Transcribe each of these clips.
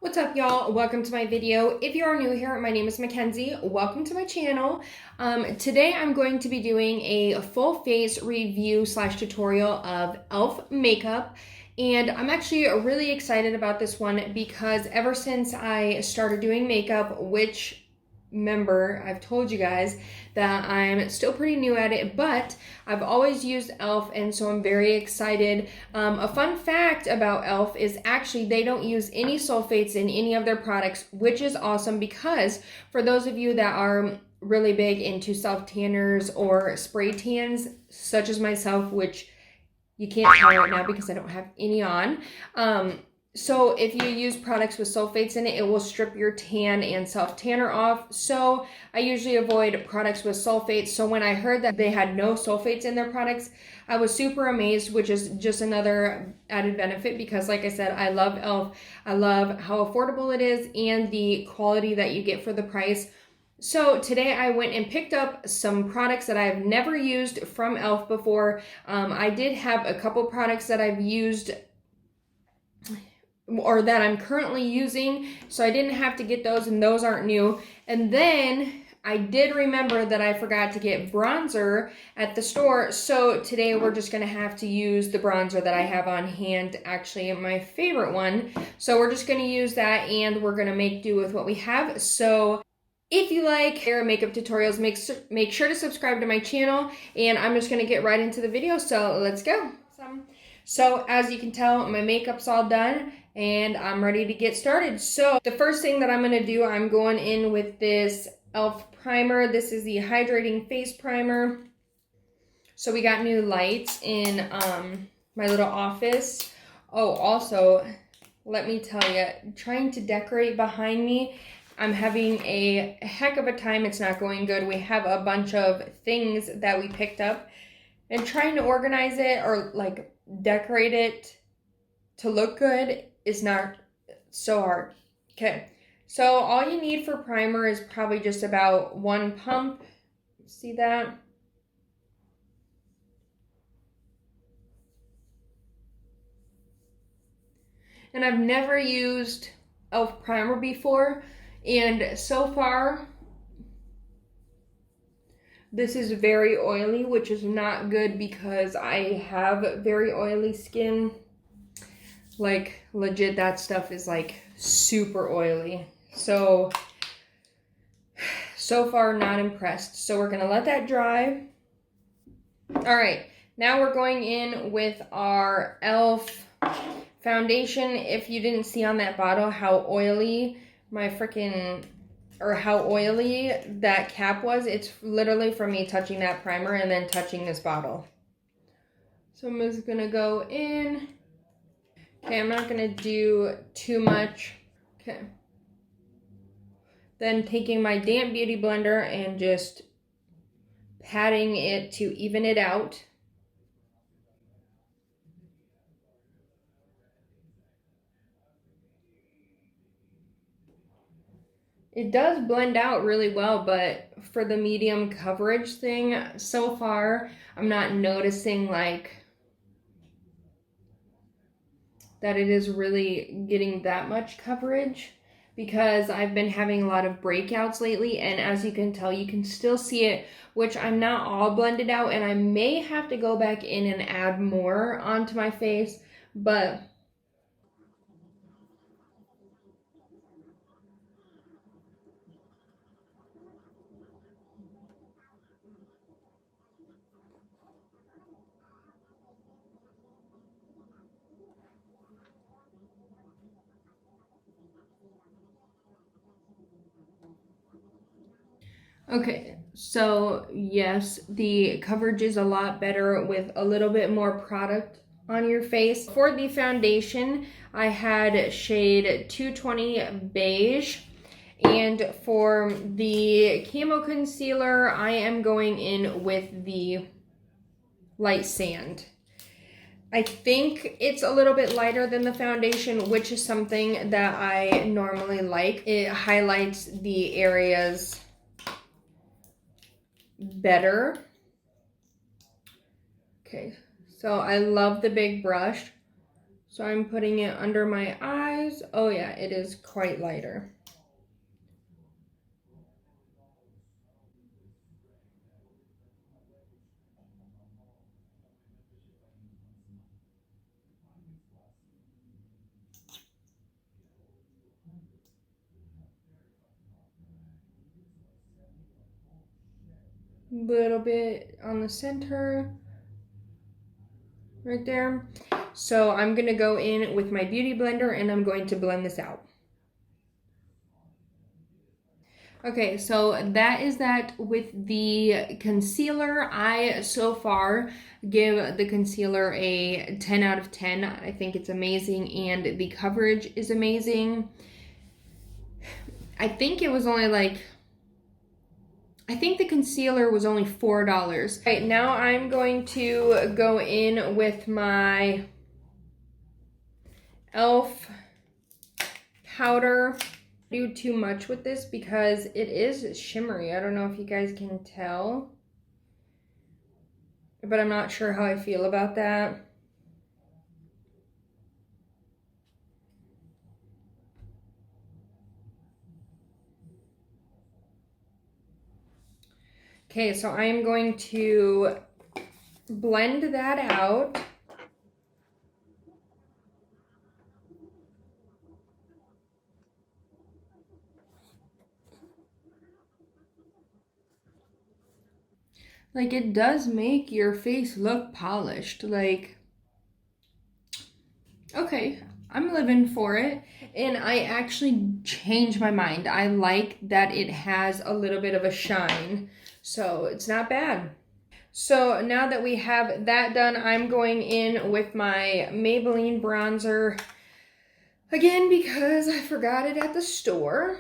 What's up, y'all? Welcome to my video. If you are new here, my name is Mackenzie. Welcome to my channel. Today I'm going to be doing a full face review / tutorial of e.l.f. makeup. And I'm actually really excited about this one because ever since I started doing makeup, which remember, I've told you guys that I'm still pretty new at it, but I've always used e.l.f. and so I'm very excited. A fun fact about e.l.f. is actually they don't use any sulfates in any of their products, which is awesome because for those of you that are really big into self-tanners or spray tans, such as myself, which you can't tell right now because I don't have any on. So if you use products with sulfates in it, it will strip your tan and self-tanner off. So I usually avoid products with sulfates. So when I heard that they had no sulfates in their products, I was super amazed, which is just another added benefit because like I said, I love e.l.f. I love how affordable it is and the quality that you get for the price. So today I went and picked up some products that I've never used from e.l.f. before. I did have a couple products that I've used or that I'm currently using, so I didn't have to get those, and those aren't new. And then I did remember that I forgot to get bronzer at the store, so today we're just gonna have to use the bronzer that I have on hand, actually my favorite one. So we're just gonna use that and we're gonna make do with what we have. So if you like hair and makeup tutorials, make sure to subscribe to my channel, and I'm just gonna get right into the video, so let's go. So as you can tell, my makeup's all done and I'm ready to get started. So the first thing that I'm gonna do, I'm going in with this e.l.f. primer. This is the Hydrating Face Primer. So we got new lights in my little office. Oh, also, let me tell you, trying to decorate behind me, I'm having a heck of a time. It's not going good. We have a bunch of things that we picked up, and trying to organize it or like decorate it to look good is not so hard. Okay, so all you need for primer is probably just about one pump. See that? And I've never used e.l.f. primer before, and so far this is very oily, which is not good because I have very oily skin. Like legit, that stuff is like super oily. So far not impressed. So we're gonna let that dry. All right, now we're going in with our e.l.f. foundation. If you didn't see on that bottle how oily how oily that cap was, it's literally from me touching that primer and then touching this bottle. So I'm just gonna go in. Okay, I'm not gonna do too much. Okay. Then taking my damp beauty blender and just patting it to even it out. It does blend out really well, but for the medium coverage thing, so far, I'm not noticing like that it is really getting that much coverage because I've been having a lot of breakouts lately, and as you can tell, you can still see it, which I'm not all blended out, and I may have to go back in and add more onto my face, but okay, so yes, the coverage is a lot better with a little bit more product on your face. For the foundation, I had shade 220 Beige. And for the camo concealer, I am going in with the Light Sand. I think it's a little bit lighter than the foundation, which is something that I normally like. It highlights the areas better. Okay, so I love the big brush. So I'm putting it under my eyes. Oh yeah, it is quite lighter. Little bit on the center, right there. So I'm gonna go in with my beauty blender and I'm going to blend this out. Okay, so that is that with the concealer. I so far give the concealer a 10 out of 10. I think it's amazing and the coverage is amazing. I think it was only like, I think the concealer was only $4. Right, now I'm going to go in with my E.L.F powder. Do too much with this because it is shimmery. I don't know if you guys can tell, but I'm not sure how I feel about that. Okay, so I am going to blend that out. Like, it does make your face look polished. Like, okay, I'm living for it. And I actually changed my mind. I like that it has a little bit of a shine. So it's not bad. So now that we have that done, I'm going in with my Maybelline bronzer again because I forgot it at the store.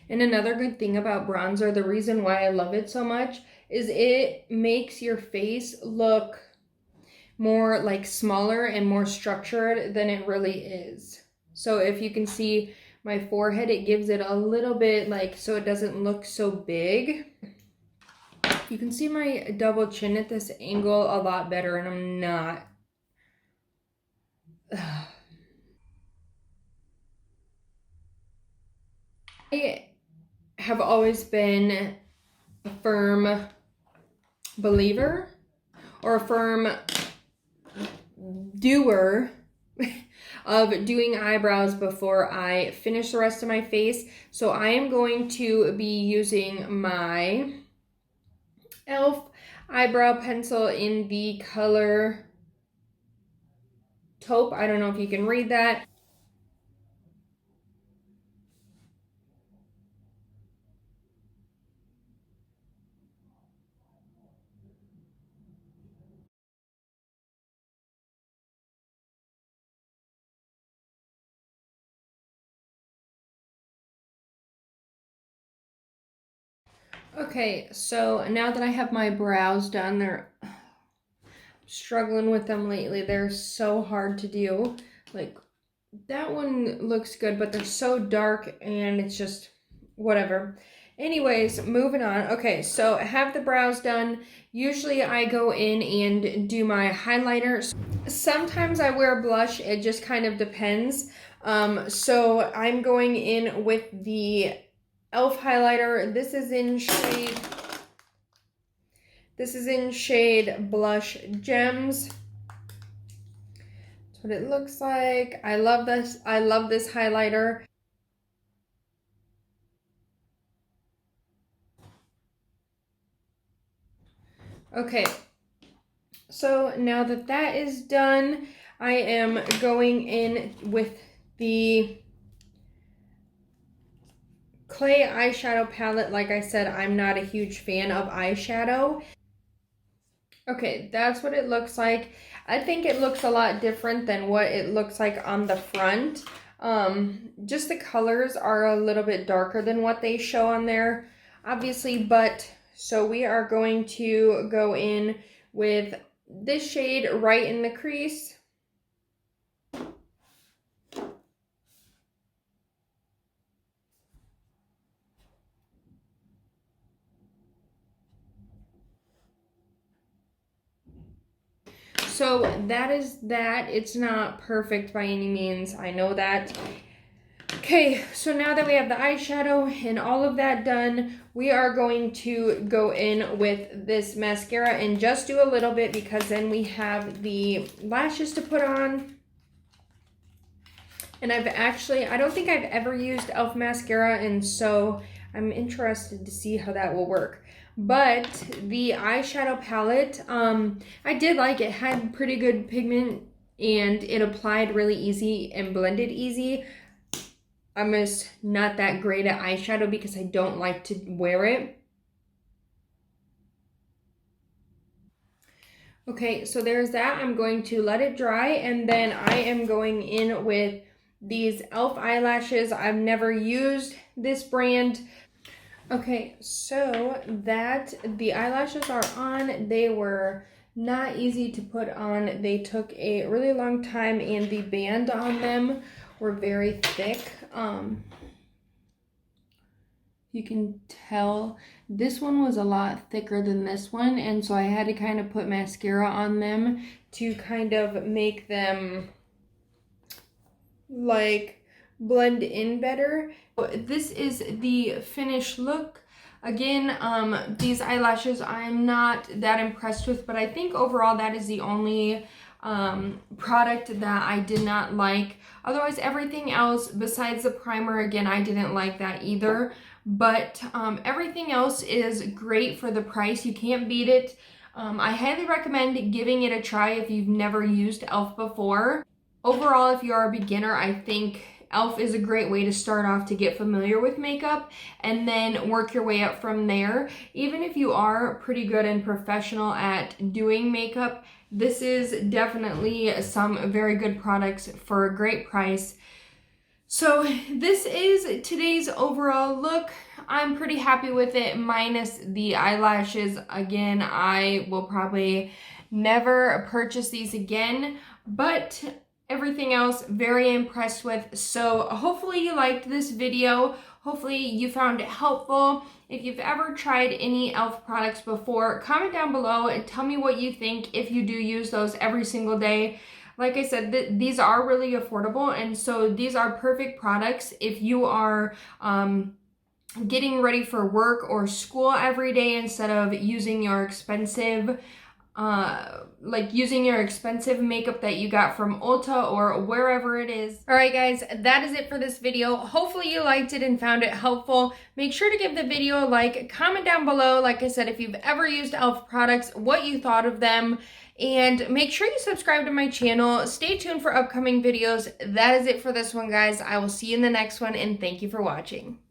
And another good thing about bronzer, the reason why I love it so much, is it makes your face look more like smaller and more structured than it really is. So if you can see my forehead, it gives it a little bit like, so it doesn't look so big. You can see my double chin at this angle a lot better, and I'm not. I have always been a firm believer or a firm doer of doing eyebrows before I finish the rest of my face. So I am going to be using my E.L.F eyebrow pencil in the color taupe. I don't know if you can read that. Okay, so now that I have my brows done, they're struggling with them lately. They're so hard to do. Like, that one looks good, but they're so dark and it's just whatever. Anyways, moving on. Okay, so I have the brows done. Usually I go in and do my highlighter. Sometimes I wear blush. It just kind of depends. So I'm going in with the E.L.F highlighter. This is in shade Blush Gems. That's what it looks like. I love this. I love this highlighter. Okay, so now that that is done, I am going in with the clay eyeshadow palette. Like I said, I'm not a huge fan of eyeshadow. Okay, that's what it looks like. I think it looks a lot different than what it looks like on the front. Just the colors are a little bit darker than what they show on there. obviously, but so we are going to go in with this shade right in the crease. So that is that. It's not perfect by any means, I know that. Okay, so now that we have the eyeshadow and all of that done, we are going to go in with this mascara and just do a little bit because then we have the lashes to put on. And I don't think I've ever used E.L.F mascara, and so I'm interested to see how that will work. But the eyeshadow palette, I did like it. It had pretty good pigment and it applied really easy and blended easy. I'm just not that great at eyeshadow because I don't like to wear it. Okay, so there's that. I'm going to let it dry, and then I am going in with these E.L.F eyelashes. I've never used this brand. Okay, so that the eyelashes are on. They were not easy to put on. They took a really long time, and the band on them were very thick. You can tell this one was a lot thicker than this one, and so I had to kind of put mascara on them to kind of make them like blend in better. This is the finished look. Again, these eyelashes I'm not that impressed with, but I think overall that is the only product that I did not like. Otherwise, everything else besides the primer, again, I didn't like that either. But everything else is great for the price. You can't beat it. I highly recommend giving it a try if you've never used E.L.F before. Overall, if you are a beginner, I think E.L.F is a great way to start off to get familiar with makeup and then work your way up from there. Even if you are pretty good and professional at doing makeup, this is definitely some very good products for a great price. So this is today's overall look. I'm pretty happy with it, minus the eyelashes. Again, I will probably never purchase these again, but everything else very impressed with. So hopefully you liked this video. Hopefully you found it helpful. If you've ever tried any E.L.F products before, comment down below and tell me what you think if you do use those every single day. Like I said, these are really affordable, and so these are perfect products if you are getting ready for work or school every day instead of using your expensive makeup that you got from Ulta or wherever it is. All right, guys, that is it for this video. Hopefully you liked it and found it helpful. Make sure to give the video a like, comment down below, like I said, if you've ever used E.L.F products, what you thought of them, and make sure you subscribe to my channel. Stay tuned for upcoming videos. That is it for this one, guys. I will see you in the next one, and thank you for watching.